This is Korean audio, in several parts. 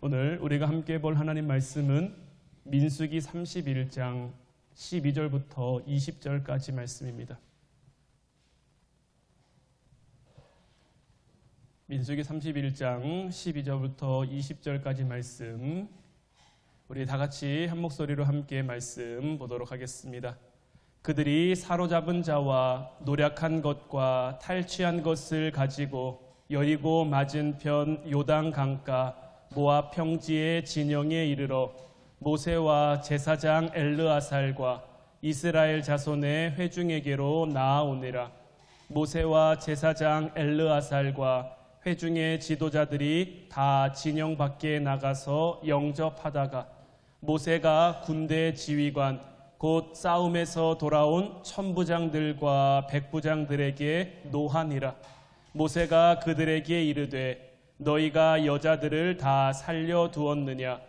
오늘 우리가 함께 볼 하나님 말씀은 민수기 31장 12절부터 20절까지 말씀입니다. 민수기 31장 12절부터 20절까지 말씀, 우리 다 같이 한 목소리로 함께 말씀 보도록 하겠습니다. 그들이 사로잡은 자와 노략한 것과 탈취한 것을 가지고 여리고 맞은편 요단 강가 모압 평지의 진영에 이르러 모세와 제사장 엘르아살과 이스라엘 자손의 회중에게로 나아오니라. 모세와 제사장 엘르아살과 회중의 지도자들이 다 진영 밖에 나가서 영접하다가 모세가 군대 지휘관 곧 싸움에서 돌아온 천부장들과 백부장들에게 노하니라. 모세가 그들에게 이르되 너희가 여자들을 다 살려두었느냐?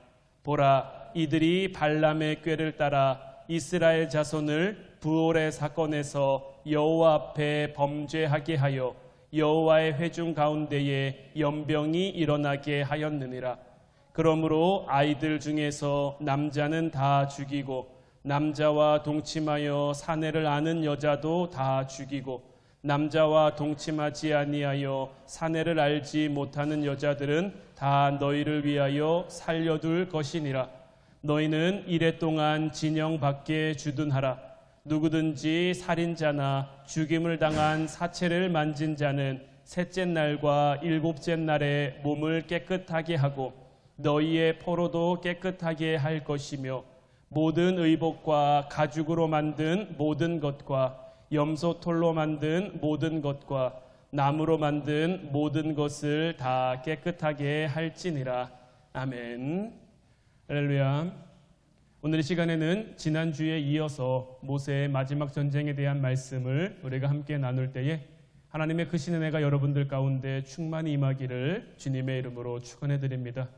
보라, 이들이 발람의 꾀를 따라 이스라엘 자손을 부올의 사건에서 여호와 앞에 범죄하게 하여 여호와의 회중 가운데에 연병이 일어나게 하였느니라. 그러므로 아이들 중에서 남자는 다 죽이고 남자와 동침하여 사내를 아는 여자도 다 죽이고 남자와 동침하지 아니하여 사내를 알지 못하는 여자들은 다 너희를 위하여 살려둘 것이니라. 너희는 이랫동안 진영 밖에 주둔하라. 누구든지 살인자나 죽임을 당한 사체를 만진 자는 셋째 날과 일곱째 날에 몸을 깨끗하게 하고 너희의 포로도 깨끗하게 할 것이며 모든 의복과 가죽으로 만든 모든 것과 염소털로 만든 모든 것과 나무로 만든 모든 것을 다 깨끗하게 할지니라. 아멘. 할렐루야. 오늘 이 시간에는 지난주에 이어서 모세의 마지막 전쟁에 대한 말씀을 우리가 함께 나눌 때에 하나님의 크신 은혜가 여러분들 가운데 충만히 임하기를 주님의 이름으로 축원해 드립니다.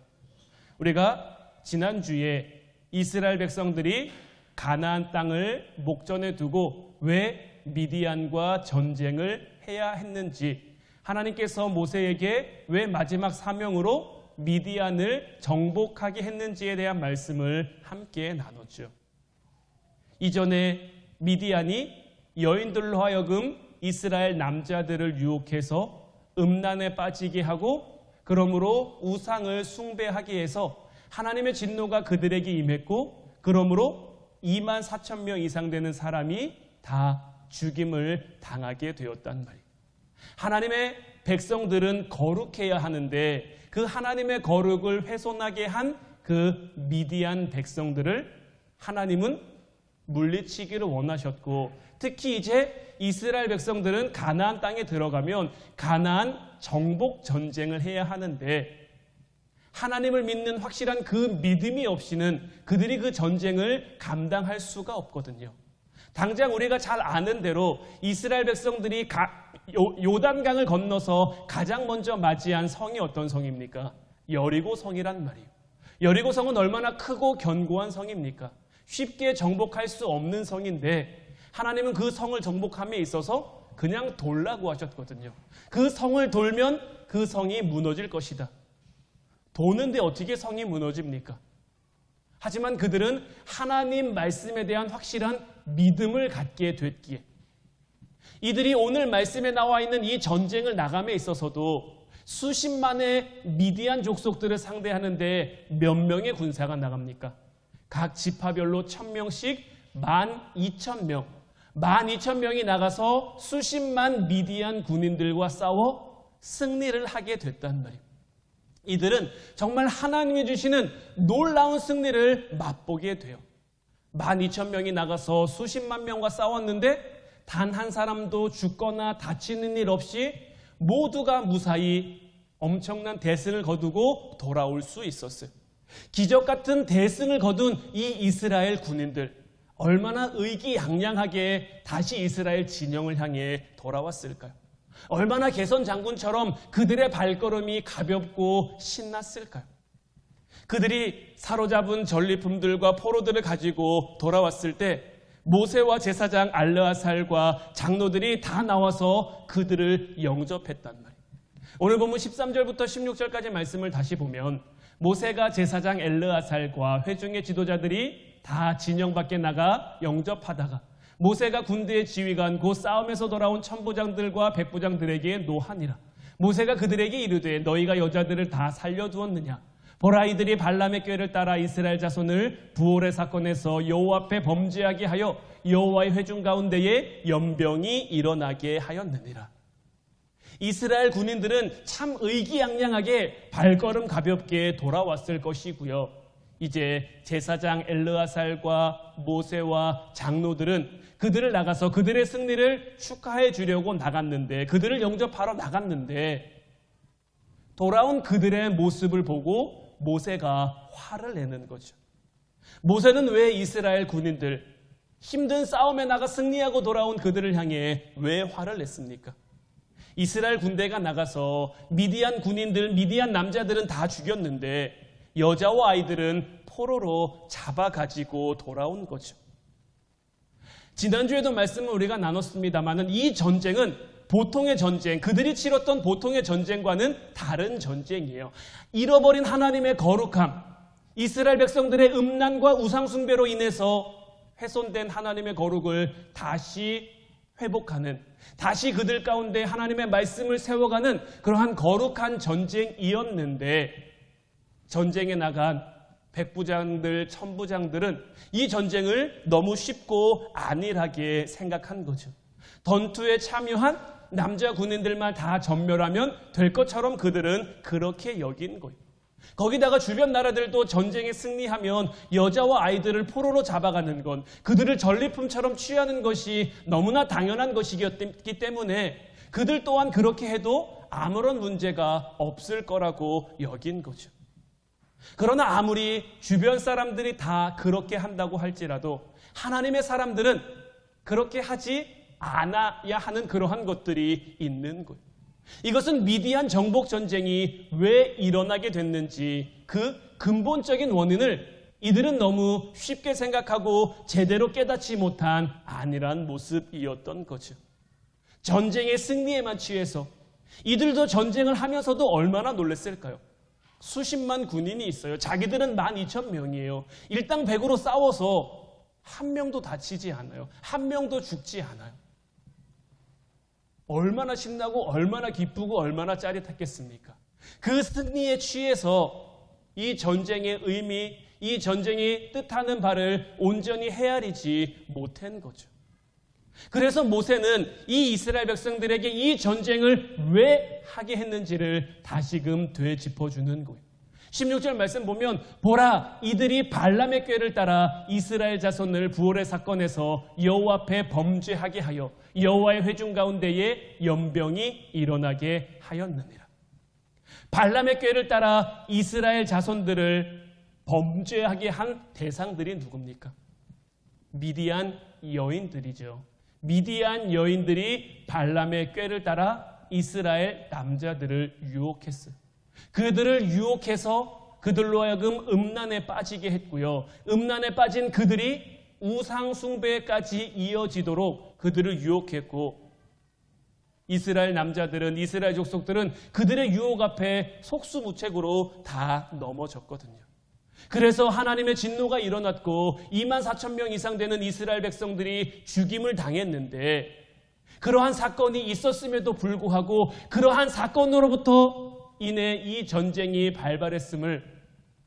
우리가 지난주에 이스라엘 백성들이 가나안 땅을 목전에 두고 왜 미디안과 전쟁을 해야 했는지, 하나님께서 모세에게 왜 마지막 사명으로 미디안을 정복하게 했는지에 대한 말씀을 함께 나눴죠. 이전에 미디안이 여인들로 하여금 이스라엘 남자들을 유혹해서 음란에 빠지게 하고 그러므로 우상을 숭배하게 해서 하나님의 진노가 그들에게 임했고 그러므로 2만 4천 명 이상 되는 사람이 다 죽임을 당하게 되었단 말이에요. 하나님의 백성들은 거룩해야 하는데 그 하나님의 거룩을 훼손하게 한 그 미디안 백성들을 하나님은 물리치기를 원하셨고, 특히 이제 이스라엘 백성들은 가나안 땅에 들어가면 가나안 정복 전쟁을 해야 하는데 하나님을 믿는 확실한 그 믿음이 없이는 그들이 그 전쟁을 감당할 수가 없거든요. 당장 우리가 잘 아는 대로 이스라엘 백성들이 요단강을 건너서 가장 먼저 맞이한 성이 어떤 성입니까? 여리고 성이란 말이에요. 여리고 성은 얼마나 크고 견고한 성입니까? 쉽게 정복할 수 없는 성인데 하나님은 그 성을 정복함에 있어서 그냥 돌라고 하셨거든요. 그 성을 돌면 그 성이 무너질 것이다. 도는데 어떻게 성이 무너집니까? 하지만 그들은 하나님 말씀에 대한 확실한 믿음을 갖게 됐기에 이들이 오늘 말씀에 나와 있는 이 전쟁을 나감에 있어서도 수십만의 미디안 족속들을 상대하는데 몇 명의 군사가 나갑니까? 각 지파별로 1,000명씩 12,000명, 12,000명이 나가서 수십만 미디안 군인들과 싸워 승리를 하게 됐단 말이에요. 이들은 정말 하나님이 주시는 놀라운 승리를 맛보게 돼요. 12,000명이 나가서 수십만 명과 싸웠는데 단 한 사람도 죽거나 다치는 일 없이 모두가 무사히 엄청난 대승을 거두고 돌아올 수 있었어요. 기적 같은 대승을 거둔 이 이스라엘 군인들, 얼마나 의기양양하게 다시 이스라엘 진영을 향해 돌아왔을까요? 얼마나 개선 장군처럼 그들의 발걸음이 가볍고 신났을까요? 그들이 사로잡은 전리품들과 포로들을 가지고 돌아왔을 때 모세와 제사장 엘르아살과 장로들이 다 나와서 그들을 영접했단 말이에요. 오늘 본문 13절부터 16절까지 말씀을 다시 보면 모세가 제사장 엘르아살과 회중의 지도자들이 다 진영 밖에 나가 영접하다가 모세가 군대의 지휘관 곧 싸움에서 돌아온 천부장들과 백부장들에게 노하니라. 모세가 그들에게 이르되 너희가 여자들을 다 살려두었느냐? 보라, 이들이 발람의 꾀를 따라 이스라엘 자손을 부올의 사건에서 여호와 앞에 범죄하게 하여 여호와의 회중 가운데에 연병이 일어나게 하였느니라. 이스라엘 군인들은 참 의기양양하게 발걸음 가볍게 돌아왔을 것이고요. 이제 제사장 엘르아살과 모세와 장로들은 그들을 나가서 그들의 승리를 축하해 주려고 나갔는데, 그들을 영접하러 나갔는데 돌아온 그들의 모습을 보고 모세가 화를 내는 거죠. 모세는 왜 이스라엘 군인들, 힘든 싸움에 나가 승리하고 돌아온 그들을 향해 왜 화를 냈습니까? 이스라엘 군대가 나가서 미디안 군인들, 미디안 남자들은 다 죽였는데 여자와 아이들은 포로로 잡아가지고 돌아온 거죠. 지난주에도 말씀을 우리가 나눴습니다만 이 전쟁은 보통의 전쟁, 그들이 치렀던 보통의 전쟁과는 다른 전쟁이에요. 잃어버린 하나님의 거룩함, 이스라엘 백성들의 음란과 우상숭배로 인해서 훼손된 하나님의 거룩을 다시 회복하는, 다시 그들 가운데 하나님의 말씀을 세워가는 그러한 거룩한 전쟁이었는데, 전쟁에 나간 백부장들, 천부장들은 이 전쟁을 너무 쉽고 안일하게 생각한 거죠. 전투에 참여한 남자 군인들만 다 전멸하면 될 것처럼 그들은 그렇게 여긴 거예요. 거기다가 주변 나라들도 전쟁에 승리하면 여자와 아이들을 포로로 잡아가는 건, 그들을 전리품처럼 취하는 것이 너무나 당연한 것이기 때문에 그들 또한 그렇게 해도 아무런 문제가 없을 거라고 여긴 거죠. 그러나 아무리 주변 사람들이 다 그렇게 한다고 할지라도 하나님의 사람들은 그렇게 하지 않아야 하는 그러한 것들이 있는 거예요. 이것은 미디안 정복 전쟁이 왜 일어나게 됐는지 그 근본적인 원인을 이들은 너무 쉽게 생각하고 제대로 깨닫지 못한 안일한 모습이었던 거죠. 전쟁의 승리에만 취해서 이들도 전쟁을 하면서도 얼마나 놀랐을까요? 수십만 군인이 있어요. 자기들은 12,000명이에요. 일당백으로 싸워서 한 명도 다치지 않아요. 한 명도 죽지 않아요. 얼마나 신나고 얼마나 기쁘고 얼마나 짜릿했겠습니까? 그 승리에 취해서 이 전쟁의 의미, 이 전쟁이 뜻하는 바를 온전히 헤아리지 못한 거죠. 그래서 모세는 이 이스라엘 백성들에게 이 전쟁을 왜 하게 했는지를 다시금 되짚어주는 거예요. 16절 말씀 보면 보라, 이들이 발람의 꾀를 따라 이스라엘 자손을 부올의 사건에서 여호와 앞에 범죄하게 하여 여호와의 회중 가운데에 연병이 일어나게 하였느니라. 발람의 꾀를 따라 이스라엘 자손들을 범죄하게 한 대상들이 누굽니까? 미디안 여인들이죠. 미디안 여인들이 발람의 꾀를 따라 이스라엘 남자들을 유혹했어요. 그들을 유혹해서 그들로 하여금 음란에 빠지게 했고요. 음란에 빠진 그들이 우상 숭배까지 이어지도록 그들을 유혹했고, 이스라엘 남자들은, 이스라엘 족속들은 그들의 유혹 앞에 속수무책으로 다 넘어졌거든요. 그래서 하나님의 진노가 일어났고 24,000명 이상 되는 이스라엘 백성들이 죽임을 당했는데, 그러한 사건이 있었음에도 불구하고 그러한 사건으로부터 인해 이 전쟁이 발발했음을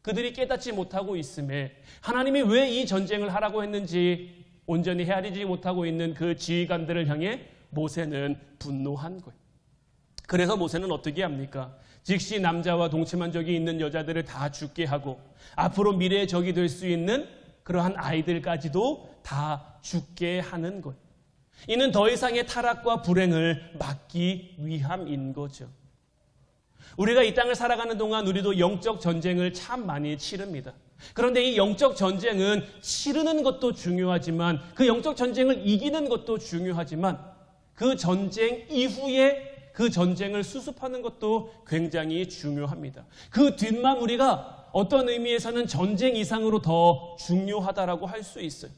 그들이 깨닫지 못하고 있음에 하나님이 왜 이 전쟁을 하라고 했는지 온전히 헤아리지 못하고 있는 그 지휘관들을 향해 모세는 분노한 거예요. 그래서 모세는 어떻게 합니까? 즉시 남자와 동침한 적이 있는 여자들을 다 죽게 하고 앞으로 미래의 적이 될 수 있는 그러한 아이들까지도 다 죽게 하는 거예요. 이는 더 이상의 타락과 불행을 막기 위함인 거죠. 우리가 이 땅을 살아가는 동안 우리도 영적 전쟁을 참 많이 치릅니다. 그런데 이 영적 전쟁은 치르는 것도 중요하지만, 그 영적 전쟁을 이기는 것도 중요하지만, 그 전쟁 이후에 그 전쟁을 수습하는 것도 굉장히 중요합니다. 그 뒷마무리가 어떤 의미에서는 전쟁 이상으로 더 중요하다라고 할 수 있어요.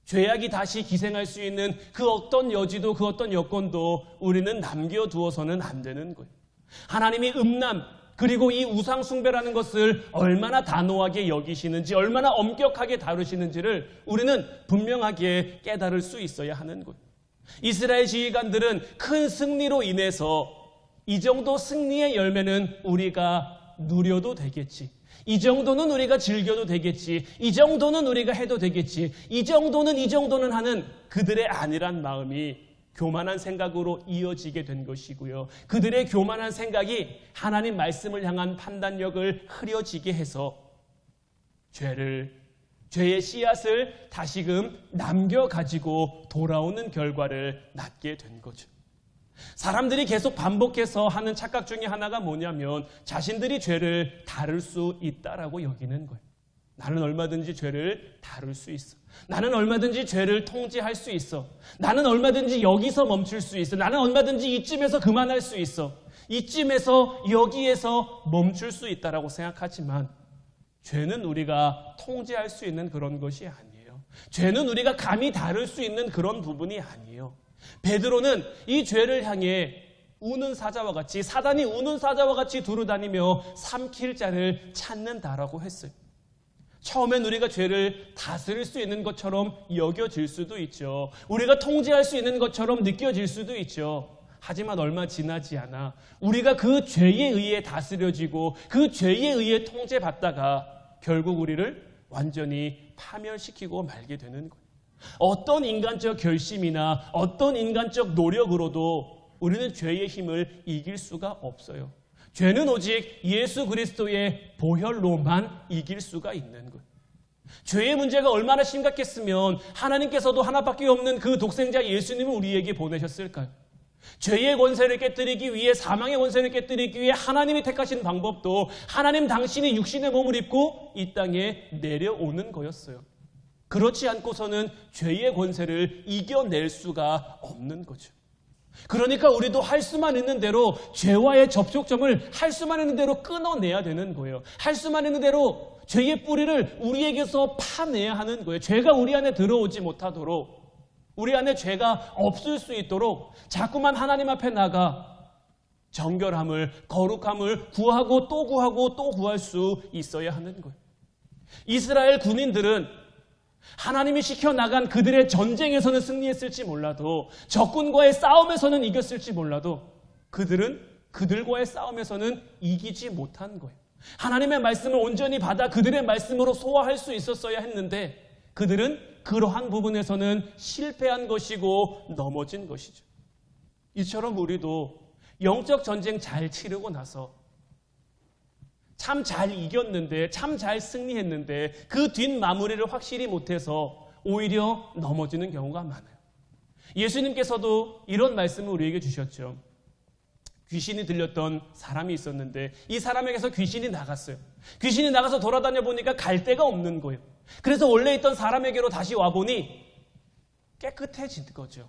죄악이 다시 기생할 수 있는 그 어떤 여지도, 그 어떤 여건도 우리는 남겨두어서는 안 되는 거예요. 하나님이 음란, 그리고 이 우상 숭배라는 것을 얼마나 단호하게 여기시는지, 얼마나 엄격하게 다루시는지를 우리는 분명하게 깨달을 수 있어야 하는 것. 이스라엘 지휘관들은 큰 승리로 인해서 이 정도 승리의 열매는 우리가 누려도 되겠지, 이 정도는 우리가 즐겨도 되겠지, 이 정도는 우리가 해도 되겠지, 이 정도는 하는 그들의 안일한 마음이 교만한 생각으로 이어지게 된 것이고요. 그들의 교만한 생각이 하나님 말씀을 향한 판단력을 흐려지게 해서 죄의 씨앗을 다시금 남겨가지고 돌아오는 결과를 낳게 된 거죠. 사람들이 계속 반복해서 하는 착각 중에 하나가 뭐냐면 자신들이 죄를 다룰 수 있다라고 여기는 거예요. 나는 얼마든지 죄를 다룰 수 있어. 나는 얼마든지 죄를 통제할 수 있어. 나는 얼마든지 여기서 멈출 수 있어. 나는 얼마든지 이쯤에서 그만할 수 있어. 이쯤에서 여기에서 멈출 수 있다라고 생각하지만 죄는 우리가 통제할 수 있는 그런 것이 아니에요. 죄는 우리가 감히 다룰 수 있는 그런 부분이 아니에요. 베드로는 이 죄를 향해 우는 사자와 같이, 사단이 우는 사자와 같이 두루다니며 삼킬 자를 찾는다라고 했어요. 처음엔 우리가 죄를 다스릴 수 있는 것처럼 여겨질 수도 있죠. 우리가 통제할 수 있는 것처럼 느껴질 수도 있죠. 하지만 얼마 지나지 않아 우리가 그 죄에 의해 다스려지고 그 죄에 의해 통제받다가 결국 우리를 완전히 파멸시키고 말게 되는 거예요. 어떤 인간적 결심이나 어떤 인간적 노력으로도 우리는 죄의 힘을 이길 수가 없어요. 죄는 오직 예수 그리스도의 보혈로만 이길 수가 있는 거예요. 죄의 문제가 얼마나 심각했으면 하나님께서도 하나밖에 없는 그 독생자 예수님을 우리에게 보내셨을까요? 죄의 권세를 깨뜨리기 위해, 사망의 권세를 깨뜨리기 위해 하나님이 택하신 방법도 하나님 당신이 육신의 몸을 입고 이 땅에 내려오는 거였어요. 그렇지 않고서는 죄의 권세를 이겨낼 수가 없는 거죠. 그러니까 우리도 할 수만 있는 대로 죄와의 접촉점을 할 수만 있는 대로 끊어내야 되는 거예요. 할 수만 있는 대로 죄의 뿌리를 우리에게서 파내야 하는 거예요. 죄가 우리 안에 들어오지 못하도록, 우리 안에 죄가 없을 수 있도록 자꾸만 하나님 앞에 나가 정결함을, 거룩함을 구하고 또 구하고 또 구할 수 있어야 하는 거예요. 이스라엘 군인들은 하나님이 시켜나간 그들의 전쟁에서는 승리했을지 몰라도, 적군과의 싸움에서는 이겼을지 몰라도 그들은 그들과의 싸움에서는 이기지 못한 거예요. 하나님의 말씀을 온전히 받아 그들의 말씀으로 소화할 수 있었어야 했는데 그들은 그러한 부분에서는 실패한 것이고 넘어진 것이죠. 이처럼 우리도 영적 전쟁 잘 치르고 나서 참 잘 이겼는데, 참 잘 승리했는데 그 뒷마무리를 확실히 못해서 오히려 넘어지는 경우가 많아요. 예수님께서도 이런 말씀을 우리에게 주셨죠. 귀신이 들렸던 사람이 있었는데 이 사람에게서 귀신이 나갔어요. 귀신이 나가서 돌아다녀 보니까 갈 데가 없는 거예요. 그래서 원래 있던 사람에게로 다시 와보니 깨끗해진 거죠.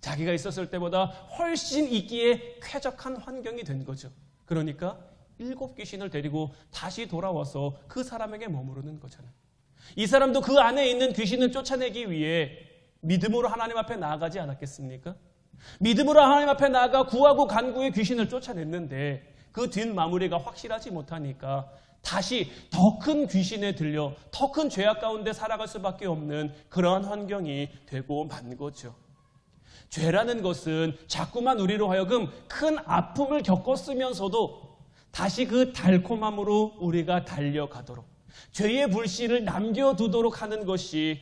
자기가 있었을 때보다 훨씬 있기에 쾌적한 환경이 된 거죠. 그러니까 7 귀신을 데리고 다시 돌아와서 그 사람에게 머무르는 거잖아요. 이 사람도 그 안에 있는 귀신을 쫓아내기 위해 믿음으로 하나님 앞에 나아가지 않았겠습니까? 믿음으로 하나님 앞에 나아가 구하고 간구의 귀신을 쫓아냈는데 그 뒷마무리가 확실하지 못하니까 다시 더 큰 귀신에 들려 더 큰 죄악 가운데 살아갈 수밖에 없는 그러한 환경이 되고 만 거죠. 죄라는 것은 자꾸만 우리로 하여금 큰 아픔을 겪었으면서도 다시 그 달콤함으로 우리가 달려가도록, 죄의 불씨를 남겨두도록 하는 것이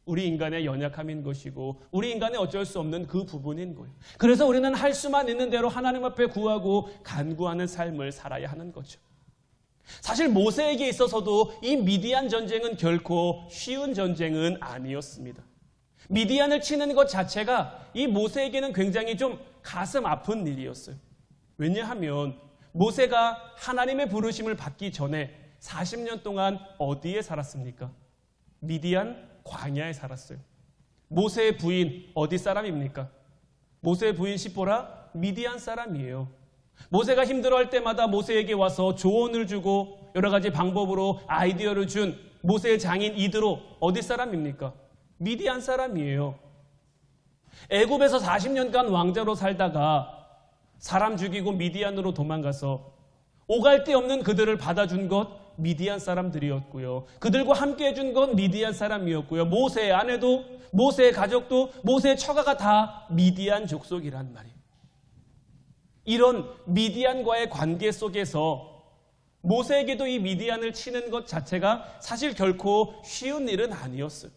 우리 인간의 연약함인 것이고 우리 인간의 어쩔 수 없는 그 부분인 거예요. 그래서 우리는 할 수만 있는 대로 하나님 앞에 구하고 간구하는 삶을 살아야 하는 거죠. 사실 모세에게 있어서도 이 미디안 전쟁은 결코 쉬운 전쟁은 아니었습니다. 미디안을 치는 것 자체가 이 모세에게는 굉장히 좀 가슴 아픈 일이었어요. 왜냐하면 모세가 하나님의 부르심을 받기 전에 40년 동안 어디에 살았습니까? 미디안 광야에 살았어요. 모세의 부인 어디 사람입니까? 모세의 부인 시보라 미디안 사람이에요. 모세가 힘들어할 때마다 모세에게 와서 조언을 주고 여러 가지 방법으로 아이디어를 준 모세의 장인 이드로 어디 사람입니까? 미디안 사람이에요. 애굽에서 40년간 왕자로 살다가 사람 죽이고 미디안으로 도망가서 오갈 데 없는 그들을 받아준 것 미디안 사람들이었고요. 그들과 함께 해준 건 미디안 사람이었고요. 모세의 아내도, 모세의 가족도, 모세의 처가가 다 미디안 족속이란 말이에요. 이런 미디안과의 관계 속에서 모세에게도 이 미디안을 치는 것 자체가 사실 결코 쉬운 일은 아니었어요.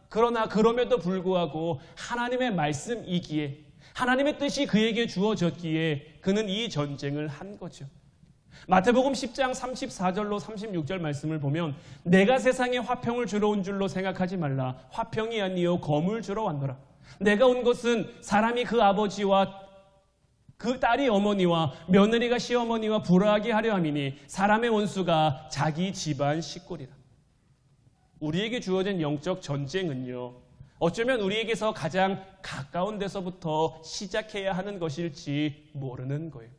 그럼에도 불구하고 하나님의 말씀이기에, 하나님의 뜻이 그에게 주어졌기에 그는 이 전쟁을 한 거죠. 마태복음 10장 34절로 36절 말씀을 보면 내가 세상에 화평을 주러 온 줄로 생각하지 말라. 화평이 아니요 검을 주러 왔노라. 내가 온 것은 사람이 그 아버지와 그 딸이 어머니와 며느리가 시어머니와 불화하게 하려 함이니 사람의 원수가 자기 집안 식구리라. 우리에게 주어진 영적 전쟁은요, 어쩌면 우리에게서 가장 가까운 데서부터 시작해야 하는 것일지 모르는 거예요.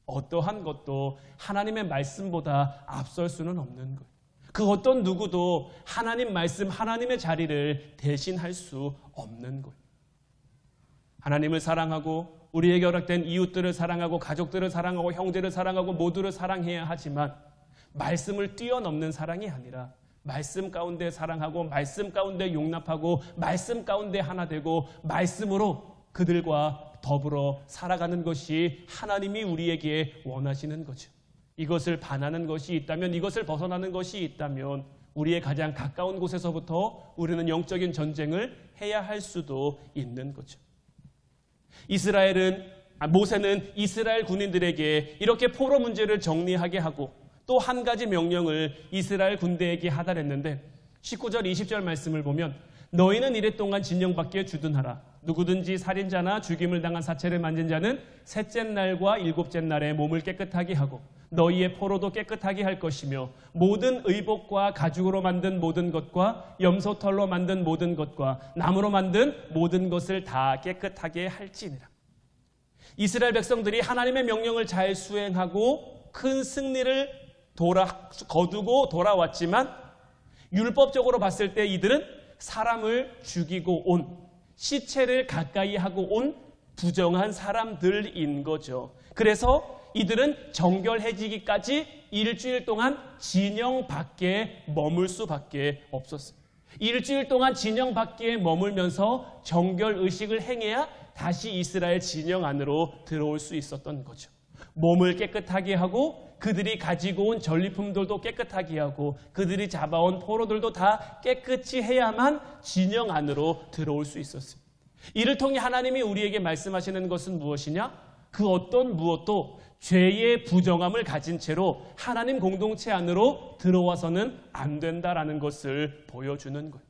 어떠한 것도 하나님의 말씀보다 앞설 수는 없는 거예요. 그 어떤 누구도 하나님 말씀, 하나님의 자리를 대신할 수 없는 거예요. 하나님을 사랑하고 우리에게 허락된 이웃들을 사랑하고 가족들을 사랑하고 형제를 사랑하고 모두를 사랑해야 하지만 말씀을 뛰어넘는 사랑이 아니라 말씀 가운데 사랑하고 말씀 가운데 용납하고 말씀 가운데 하나 되고 말씀으로 그들과 더불어 살아가는 것이 하나님이 우리에게 원하시는 거죠. 이것을 반하는 것이 있다면, 이것을 벗어나는 것이 있다면 우리의 가장 가까운 곳에서부터 우리는 영적인 전쟁을 해야 할 수도 있는 거죠. 모세는 이스라엘 군인들에게 이렇게 포로 문제를 정리하게 하고 또 한 가지 명령을 이스라엘 군대에게 하달했는데 19절 20절 말씀을 보면 너희는 이랫동안 진영밖에 주둔하라. 누구든지 살인자나 죽임을 당한 사체를 만진 자는 셋째 날과 일곱째 날에 몸을 깨끗하게 하고 너희의 포로도 깨끗하게 할 것이며 모든 의복과 가죽으로 만든 모든 것과 염소털로 만든 모든 것과 나무로 만든 모든 것을 다 깨끗하게 할지니라. 이스라엘 백성들이 하나님의 명령을 잘 수행하고 큰 승리를 거두고 돌아왔지만 율법적으로 봤을 때 이들은 사람을 죽이고 온, 시체를 가까이 하고 온 부정한 사람들인 거죠. 그래서 이들은 정결해지기까지 일주일 동안 진영 밖에 머물 수밖에 없었어요. 일주일 동안 진영 밖에 머물면서 정결의식을 행해야 다시 이스라엘 진영 안으로 들어올 수 있었던 거죠. 몸을 깨끗하게 하고 그들이 가지고 온 전리품들도 깨끗하게 하고 그들이 잡아온 포로들도 다 깨끗이 해야만 진영 안으로 들어올 수 있었어요. 이를 통해 하나님이 우리에게 말씀하시는 것은 무엇이냐? 그 어떤 무엇도 죄의 부정함을 가진 채로 하나님 공동체 안으로 들어와서는 안 된다라는 것을 보여주는 거예요.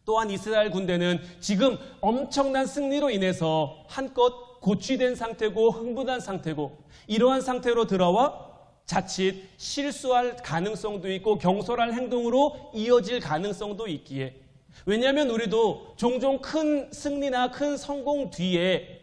또한 이스라엘 군대는 지금 엄청난 승리로 인해서 한껏 고취된 상태고 흥분한 상태고 이러한 상태로 들어와 자칫 실수할 가능성도 있고 경솔할 행동으로 이어질 가능성도 있기에, 왜냐하면 우리도 종종 큰 승리나 큰 성공 뒤에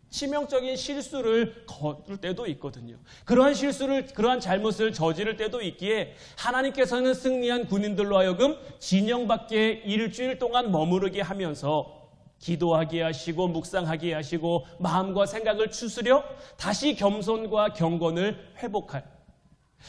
치명적인 실수를 거둘 때도 있거든요. 그러한 잘못을 저지를 때도 있기에 하나님께서는 승리한 군인들로 하여금 진영 밖에 일주일 동안 머무르게 하면서 기도하게 하시고 묵상하게 하시고 마음과 생각을 추스려 다시 겸손과 경건을 회복할,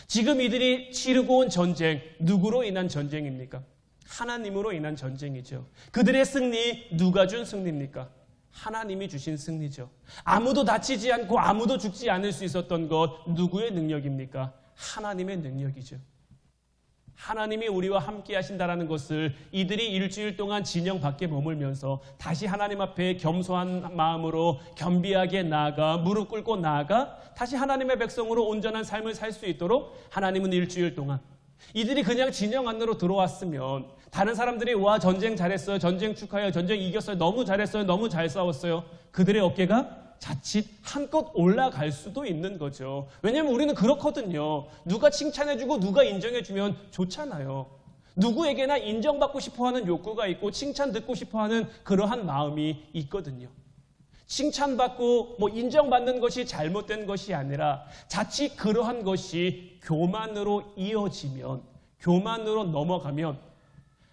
지금 이들이 치르고 온 전쟁, 누구로 인한 전쟁입니까? 하나님으로 인한 전쟁이죠. 그들의 승리 누가 준 승리입니까? 하나님이 주신 승리죠. 아무도 다치지 않고 아무도 죽지 않을 수 있었던 것 누구의 능력입니까? 하나님의 능력이죠. 하나님이 우리와 함께 하신다라는 것을 이들이 일주일 동안 진영 밖에 머물면서 다시 하나님 앞에 겸손한 마음으로 겸비하게 나아가 무릎 꿇고 나아가 다시 하나님의 백성으로 온전한 삶을 살 수 있도록 하나님은 일주일 동안, 이들이 그냥 진영 안으로 들어왔으면 다른 사람들이 와 전쟁 잘했어요, 전쟁 축하해요, 전쟁 이겼어요, 너무 잘했어요, 너무 잘 싸웠어요, 그들의 어깨가 자칫 한껏 올라갈 수도 있는 거죠. 왜냐하면 우리는 그렇거든요. 누가 칭찬해주고 누가 인정해주면 좋잖아요. 누구에게나 인정받고 싶어하는 욕구가 있고 칭찬 듣고 싶어하는 그러한 마음이 있거든요. 칭찬받고 인정받는 것이 잘못된 것이 아니라 자칫 그러한 것이 교만으로 이어지면, 교만으로 넘어가면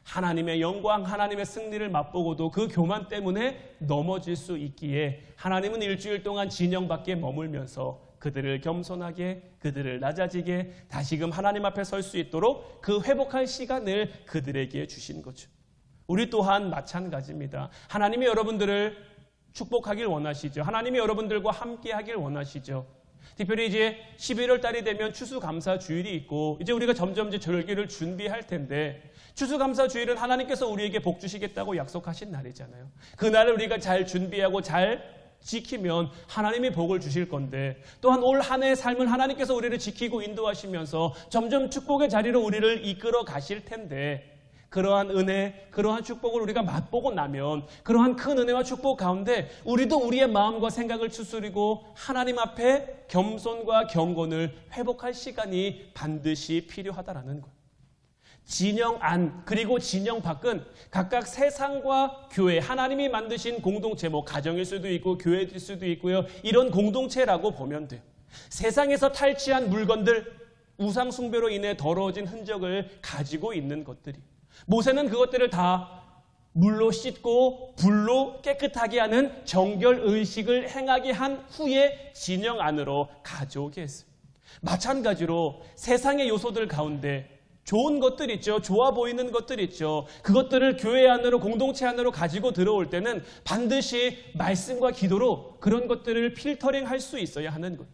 하나님의 영광, 하나님의 승리를 맛보고도 그 교만 때문에 넘어질 수 있기에 하나님은 일주일 동안 진영 밖에 머물면서 그들을 겸손하게, 그들을 낮아지게 다시금 하나님 앞에 설 수 있도록 그 회복할 시간을 그들에게 주신 거죠. 우리 또한 마찬가지입니다. 하나님이 여러분들을 축복하길 원하시죠. 하나님이 여러분들과 함께 하길 원하시죠. 특별히 이제 11월 달이 되면 추수감사 주일이 있고 이제 우리가 점점 이제 절기를 준비할 텐데 추수감사 주일은 하나님께서 우리에게 복 주시겠다고 약속하신 날이잖아요. 그 날을 우리가 잘 준비하고 잘 지키면 하나님이 복을 주실 건데 또한 올 한 해의 삶을 하나님께서 우리를 지키고 인도하시면서 점점 축복의 자리로 우리를 이끌어 가실 텐데 그러한 은혜, 그러한 축복을 우리가 맛보고 나면 그러한 큰 은혜와 축복 가운데 우리도 우리의 마음과 생각을 추스리고 하나님 앞에 겸손과 경건을 회복할 시간이 반드시 필요하다라는 거예요. 진영 안 그리고 진영 밖은 각각 세상과 교회, 하나님이 만드신 공동체, 가정일 수도 있고 교회일 수도 있고요. 이런 공동체라고 보면 돼요. 세상에서 탈취한 물건들, 우상 숭배로 인해 더러워진 흔적을 가지고 있는 것들이 모세는 그것들을 다 물로 씻고 불로 깨끗하게 하는 정결 의식을 행하게 한 후에 진영 안으로 가져오게 했어요. 마찬가지로 세상의 요소들 가운데 좋은 것들 있죠. 좋아 보이는 것들 있죠. 그것들을 교회 안으로 공동체 안으로 가지고 들어올 때는 반드시 말씀과 기도로 그런 것들을 필터링할 수 있어야 하는 것.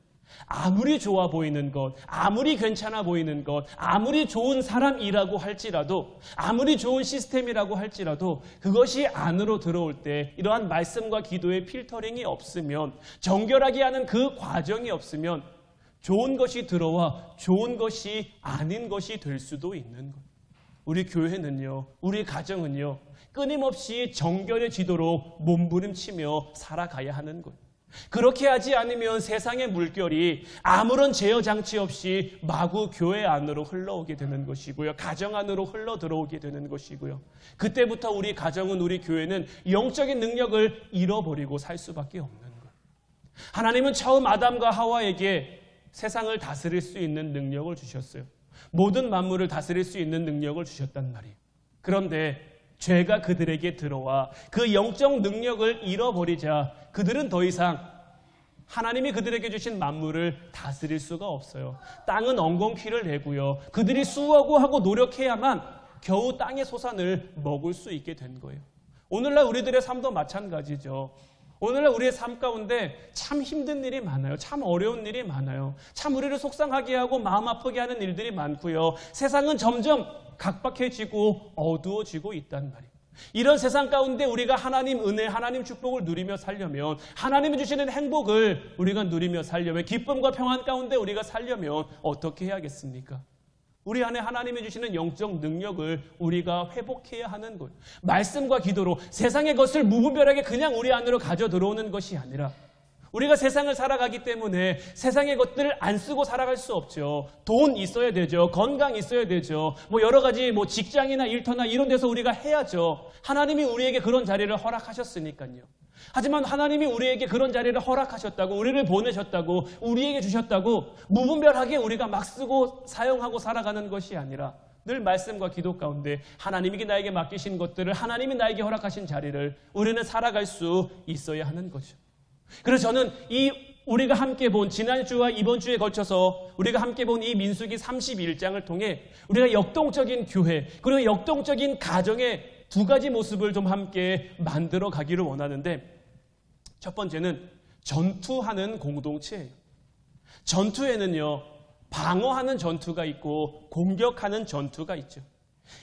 아무리 좋아 보이는 것, 아무리 괜찮아 보이는 것, 아무리 좋은 사람이라고 할지라도 아무리 좋은 시스템이라고 할지라도 그것이 안으로 들어올 때 이러한 말씀과 기도의 필터링이 없으면 정결하게 하는 그 과정이 없으면 좋은 것이 들어와 좋은 것이 아닌 것이 될 수도 있는 것. 우리 교회는요, 우리 가정은요, 끊임없이 정결의 지도로 몸부림치며 살아가야 하는 것. 그렇게 하지 않으면 세상의 물결이 아무런 제어 장치 없이 마구 교회 안으로 흘러오게 되는 것이고요. 가정 안으로 흘러 들어오게 되는 것이고요. 그때부터 우리 가정은, 우리 교회는 영적인 능력을 잃어버리고 살 수밖에 없는 것. 하나님은 처음 아담과 하와에게 세상을 다스릴 수 있는 능력을 주셨어요. 모든 만물을 다스릴 수 있는 능력을 주셨단 말이에요. 그런데 죄가 그들에게 들어와 그 영적 능력을 잃어버리자 그들은 더 이상 하나님이 그들에게 주신 만물을 다스릴 수가 없어요. 땅은 엉겅퀴를 내고요. 그들이 수고하고 하고 노력해야만 겨우 땅의 소산을 먹을 수 있게 된 거예요. 오늘날 우리들의 삶도 마찬가지죠. 오늘날 우리의 삶 가운데 참 힘든 일이 많아요. 참 어려운 일이 많아요. 참 우리를 속상하게 하고 마음 아프게 하는 일들이 많고요. 세상은 점점 각박해지고 어두워지고 있단 말이에요. 이런 세상 가운데 우리가 하나님 은혜, 하나님 축복을 누리며 살려면, 하나님이 주시는 행복을 우리가 누리며 살려면, 기쁨과 평안 가운데 우리가 살려면 어떻게 해야겠습니까? 우리 안에 하나님이 주시는 영적 능력을 우리가 회복해야 하는 것. 말씀과 기도로 세상의 것을 무분별하게 그냥 우리 안으로 가져 들어오는 것이 아니라 우리가 세상을 살아가기 때문에 세상의 것들을 안 쓰고 살아갈 수 없죠. 돈 있어야 되죠. 건강 있어야 되죠. 여러 가지 직장이나 일터나 이런 데서 우리가 해야죠. 하나님이 우리에게 그런 자리를 허락하셨으니까요. 하지만 하나님이 우리에게 그런 자리를 허락하셨다고, 우리를 보내셨다고, 우리에게 주셨다고 무분별하게 우리가 막 쓰고 사용하고 살아가는 것이 아니라 늘 말씀과 기도 가운데 하나님이 나에게 맡기신 것들을, 하나님이 나에게 허락하신 자리를 우리는 살아갈 수 있어야 하는 거죠. 그래서 저는 우리가 함께 본 지난주와 이번 주에 걸쳐서 우리가 함께 본 이 민수기 31장을 통해 우리가 역동적인 교회 그리고 역동적인 가정의 두 가지 모습을 좀 함께 만들어 가기를 원하는데, 첫 번째는 전투하는 공동체예요. 전투에는요, 방어하는 전투가 있고 공격하는 전투가 있죠.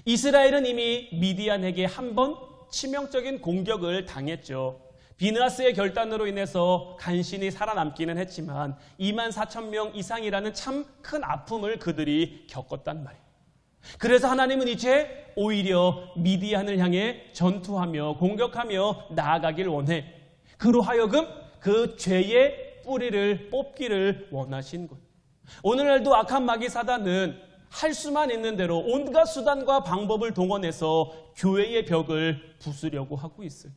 이스라엘은 이미 미디안에게 한 번 치명적인 공격을 당했죠. 비느하스의 결단으로 인해서 간신히 살아남기는 했지만 24,000명 이상이라는 참 큰 아픔을 그들이 겪었단 말이에요. 그래서 하나님은 이제 오히려 미디안을 향해 전투하며 공격하며 나아가길 원해. 그로 하여금 그 죄의 뿌리를 뽑기를 원하신 것. 오늘날도 악한 마귀 사단은 할 수만 있는 대로 온갖 수단과 방법을 동원해서 교회의 벽을 부수려고 하고 있어요.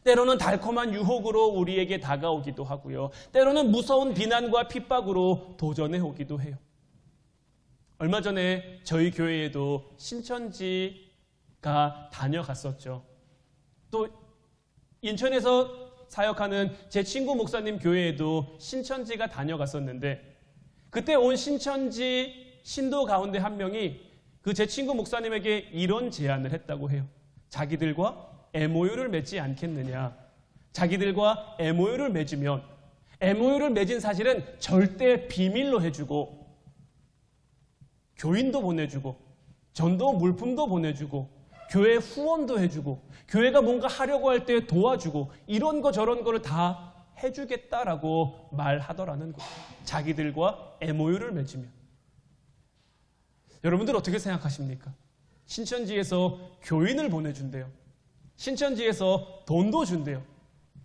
때로는 달콤한 유혹으로 우리에게 다가오기도 하고요. 때로는 무서운 비난과 핍박으로 도전해 오기도 해요. 얼마 전에 저희 교회에도 신천지가 다녀갔었죠. 또 인천에서 사역하는 제 친구 목사님 교회에도 신천지가 다녀갔었는데, 그때 온 신천지 신도 가운데 한 명이 그 제 친구 목사님에게 이런 제안을 했다고 해요. 자기들과 MOU를 맺지 않겠느냐. 자기들과 MOU를 맺으면 MOU를 맺은 사실은 절대 비밀로 해주고, 교인도 보내주고, 전도 물품도 보내주고, 교회 후원도 해주고, 교회가 뭔가 하려고 할 때 도와주고, 이런 거 저런 거를 다 해주겠다라고 말하더라는 거예요. 자기들과 MOU를 맺으면. 여러분들 어떻게 생각하십니까? 신천지에서 교인을 보내준대요. 신천지에서 돈도 준대요.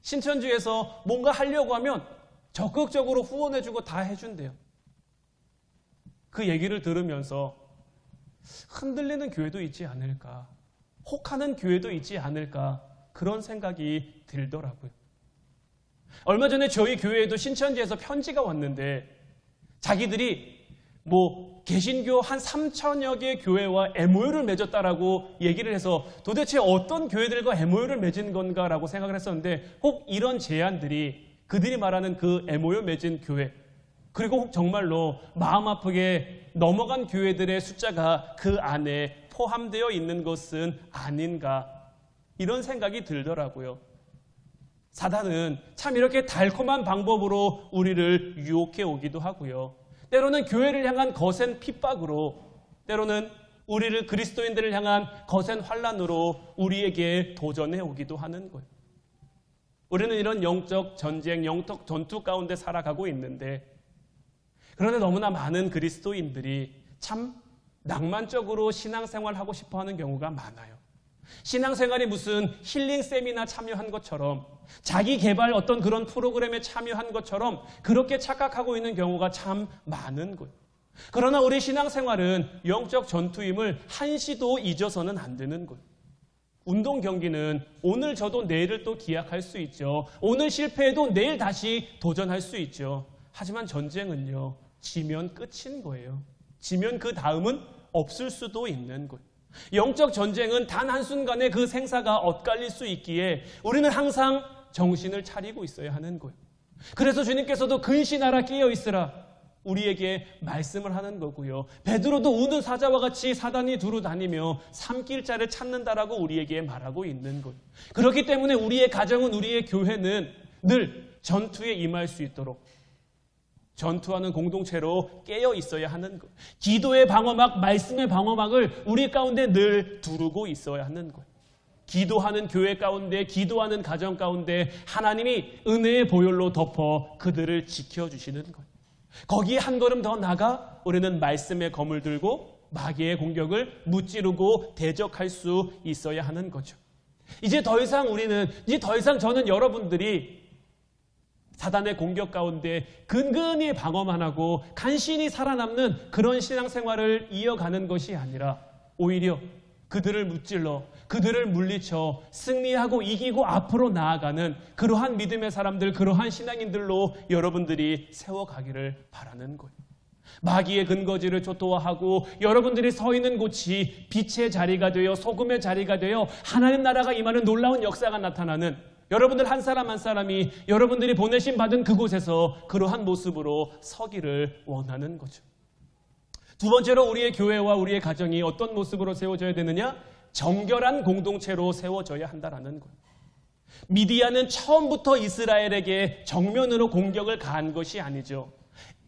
신천지에서 뭔가 하려고 하면 적극적으로 후원해주고 다 해준대요. 그 얘기를 들으면서 흔들리는 교회도 있지 않을까, 혹하는 교회도 있지 않을까, 그런 생각이 들더라고요. 얼마 전에 저희 교회에도 신천지에서 편지가 왔는데, 자기들이 개신교 한 3천여 개 교회와 MOU를 맺었다라고 얘기를 해서 도대체 어떤 교회들과 MOU를 맺은 건가라고 생각을 했었는데, 혹 이런 제안들이 그들이 말하는 그 MOU 맺은 교회, 그리고 혹 정말로 마음 아프게 넘어간 교회들의 숫자가 그 안에 포함되어 있는 것은 아닌가, 이런 생각이 들더라고요. 사단은 참 이렇게 달콤한 방법으로 우리를 유혹해 오기도 하고요. 때로는 교회를 향한 거센 핍박으로, 때로는 우리를, 그리스도인들을 향한 거센 환난으로 우리에게 도전해 오기도 하는 거예요. 우리는 이런 영적 전쟁, 영적 전투 가운데 살아가고 있는데, 그런데 너무나 많은 그리스도인들이 참 낭만적으로 신앙생활하고 싶어하는 경우가 많아요. 신앙생활이 무슨 힐링 세미나 참여한 것처럼, 자기 개발 어떤 그런 프로그램에 참여한 것처럼 그렇게 착각하고 있는 경우가 참 많은 거예요. 그러나 우리 신앙생활은 영적 전투임을 한시도 잊어서는 안 되는 거예요. 운동 경기는 오늘 져도 내일을 또 기약할 수 있죠. 오늘 실패해도 내일 다시 도전할 수 있죠. 하지만 전쟁은요, 지면 끝인 거예요. 지면 그 다음은 없을 수도 있는 거예요. 영적 전쟁은 단 한순간에 그 생사가 엇갈릴 수 있기에 우리는 항상 정신을 차리고 있어야 하는 거예요. 그래서 주님께서도 근신하라, 깨어 있으라, 우리에게 말씀을 하는 거고요. 베드로도 우는 사자와 같이 사단이 두루 다니며 삼킬 자를 찾는다라고 우리에게 말하고 있는 거예요. 그렇기 때문에 우리의 가정은, 우리의 교회는 늘 전투에 임할 수 있도록 전투하는 공동체로 깨어 있어야 하는 것. 기도의 방어막, 말씀의 방어막을 우리 가운데 늘 두르고 있어야 하는 것. 기도하는 교회 가운데, 기도하는 가정 가운데 하나님이 은혜의 보혈로 덮어 그들을 지켜주시는 것. 거기에 한 걸음 더 나가 우리는 말씀의 검을 들고 마귀의 공격을 무찌르고 대적할 수 있어야 하는 거죠. 이제 더 이상 저는 여러분들이 사단의 공격 가운데 근근히 방어만 하고 간신히 살아남는 그런 신앙생활을 이어가는 것이 아니라, 오히려 그들을 무찔러, 그들을 물리쳐 승리하고 이기고 앞으로 나아가는 그러한 믿음의 사람들, 그러한 신앙인들로 여러분들이 세워가기를 바라는 거예요. 마귀의 근거지를 초토화하고 여러분들이 서 있는 곳이 빛의 자리가 되어, 소금의 자리가 되어 하나님 나라가 임하는 놀라운 역사가 나타나는, 여러분들 한 사람 한 사람이 여러분들이 보내심 받은 그곳에서 그러한 모습으로 서기를 원하는 거죠. 두 번째로 우리의 교회와 우리의 가정이 어떤 모습으로 세워져야 되느냐? 정결한 공동체로 세워져야 한다라는 거예요. 미디안은 처음부터 이스라엘에게 정면으로 공격을 가한 것이 아니죠.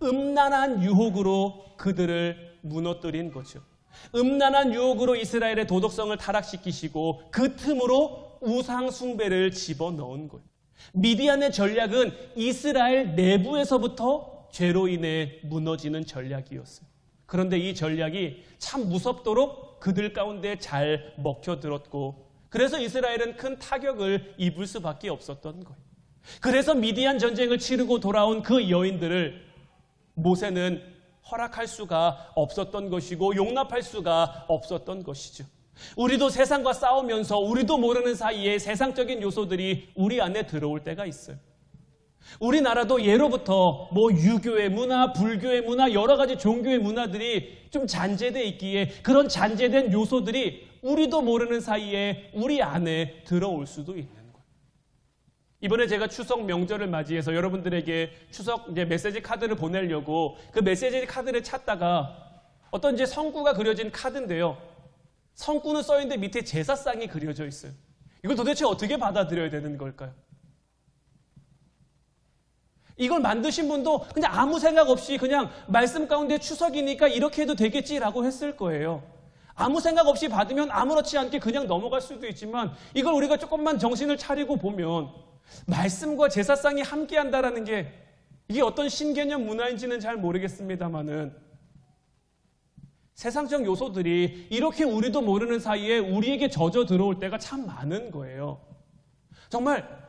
음란한 유혹으로 그들을 무너뜨린 거죠. 음란한 유혹으로 이스라엘의 도덕성을 타락시키시고 그 틈으로 우상 숭배를 집어넣은 거예요. 미디안의 전략은 이스라엘 내부에서부터 죄로 인해 무너지는 전략이었어요. 그런데 이 전략이 참 무섭도록 그들 가운데 잘 먹혀들었고, 그래서 이스라엘은 큰 타격을 입을 수밖에 없었던 거예요. 그래서 미디안 전쟁을 치르고 돌아온 그 여인들을 모세는 허락할 수가 없었던 것이고 용납할 수가 없었던 것이죠. 우리도 세상과 싸우면서 우리도 모르는 사이에 세상적인 요소들이 우리 안에 들어올 때가 있어요. 우리나라도 예로부터 유교의 문화, 불교의 문화, 여러 가지 종교의 문화들이 좀 잔재되어 있기에 그런 잔재된 요소들이 우리도 모르는 사이에 우리 안에 들어올 수도 있는 거예요. 이번에 제가 추석 명절을 맞이해서 여러분들에게 추석 이제 메시지 카드를 보내려고 그 메시지 카드를 찾다가 어떤 이제 성구가 그려진 카드인데요. 성구는 써 있는데 밑에 제사상이 그려져 있어요. 이걸 도대체 어떻게 받아들여야 되는 걸까요? 이걸 만드신 분도 그냥 아무 생각 없이 그냥 말씀 가운데 추석이니까 이렇게 해도 되겠지라고 했을 거예요. 아무 생각 없이 받으면 아무렇지 않게 그냥 넘어갈 수도 있지만 이걸 우리가 조금만 정신을 차리고 보면 말씀과 제사상이 함께한다라는 게 이게 어떤 신개념 문화인지는 잘 모르겠습니다만은 세상적 요소들이 이렇게 우리도 모르는 사이에 우리에게 젖어 들어올 때가 참 많은 거예요. 정말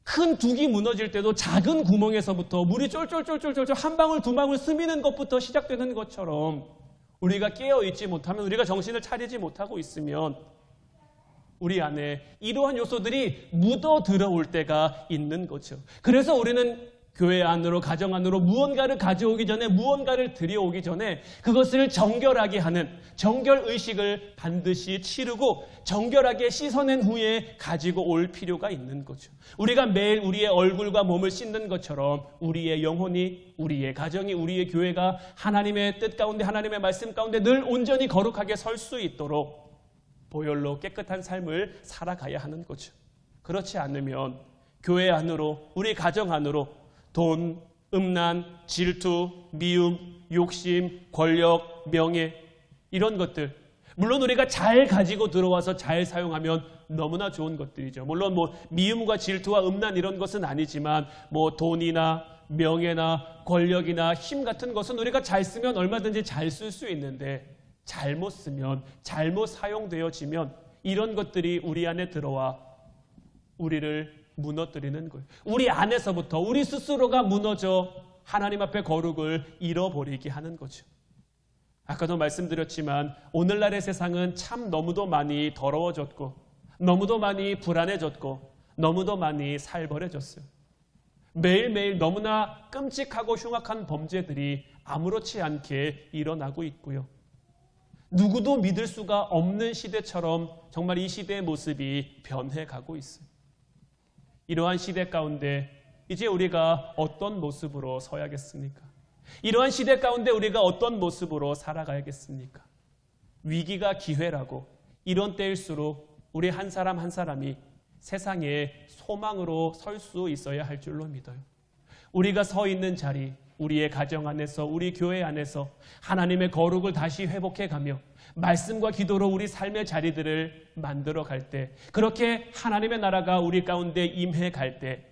큰 둑이 무너질 때도 작은 구멍에서부터 물이 쫄쫄쫄쫄쫄 한 방울 두 방울 스미는 것부터 시작되는 것처럼 우리가 깨어있지 못하면, 우리가 정신을 차리지 못하고 있으면 우리 안에 이러한 요소들이 묻어 들어올 때가 있는 거죠. 그래서 우리는 교회 안으로, 가정 안으로 무언가를 가져오기 전에, 무언가를 들여오기 전에 그것을 정결하게 하는 정결의식을 반드시 치르고 정결하게 씻어낸 후에 가지고 올 필요가 있는 거죠. 우리가 매일 우리의 얼굴과 몸을 씻는 것처럼 우리의 영혼이, 우리의 가정이, 우리의 교회가 하나님의 뜻 가운데, 하나님의 말씀 가운데 늘 온전히 거룩하게 설 수 있도록 보혈로 깨끗한 삶을 살아가야 하는 거죠. 그렇지 않으면 교회 안으로, 우리 가정 안으로 돈, 음란, 질투, 미움, 욕심, 권력, 명예 이런 것들, 물론 우리가 잘 가지고 들어와서 잘 사용하면 너무나 좋은 것들이죠. 물론 미움과 질투와 음란 이런 것은 아니지만 돈이나 명예나 권력이나 힘 같은 것은 우리가 잘 쓰면 얼마든지 잘 쓸 수 있는데 잘못 쓰면, 잘못 사용되어지면 이런 것들이 우리 안에 들어와 우리를 무너뜨리는 거예요. 우리 안에서부터 우리 스스로가 무너져 하나님 앞에 거룩을 잃어버리게 하는 거죠. 아까도 말씀드렸지만 오늘날의 세상은 참 너무도 많이 더러워졌고 너무도 많이 불안해졌고 너무도 많이 살벌해졌어요. 매일매일 너무나 끔찍하고 흉악한 범죄들이 아무렇지 않게 일어나고 있고요. 누구도 믿을 수가 없는 시대처럼 정말 이 시대의 모습이 변해가고 있어요. 이러한 시대 가운데 이제 우리가 어떤 모습으로 서야겠습니까? 이러한 시대 가운데 우리가 어떤 모습으로 살아가야겠습니까? 위기가 기회라고 이런 때일수록 우리 한 사람 한 사람이 세상의 소망으로 설 수 있어야 할 줄로 믿어요. 우리가 서 있는 자리, 우리의 가정 안에서, 우리 교회 안에서 하나님의 거룩을 다시 회복해가며 말씀과 기도로 우리 삶의 자리들을 만들어 갈 때, 그렇게 하나님의 나라가 우리 가운데 임해 갈 때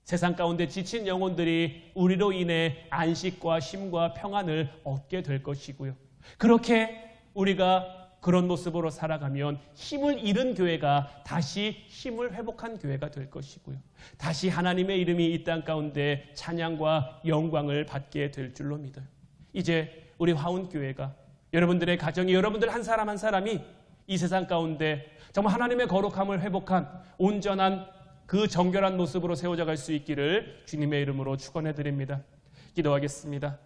세상 가운데 지친 영혼들이 우리로 인해 안식과 쉼과 평안을 얻게 될 것이고요. 그렇게 우리가 그런 모습으로 살아가면 힘을 잃은 교회가 다시 힘을 회복한 교회가 될 것이고요. 다시 하나님의 이름이 이 땅 가운데 찬양과 영광을 받게 될 줄로 믿어요. 이제 우리 화운교회가, 여러분들의 가정이, 여러분들 한 사람 한 사람이 이 세상 가운데 정말 하나님의 거룩함을 회복한 온전한 그 정결한 모습으로 세워져 갈 수 있기를 주님의 이름으로 축원해 드립니다. 기도하겠습니다.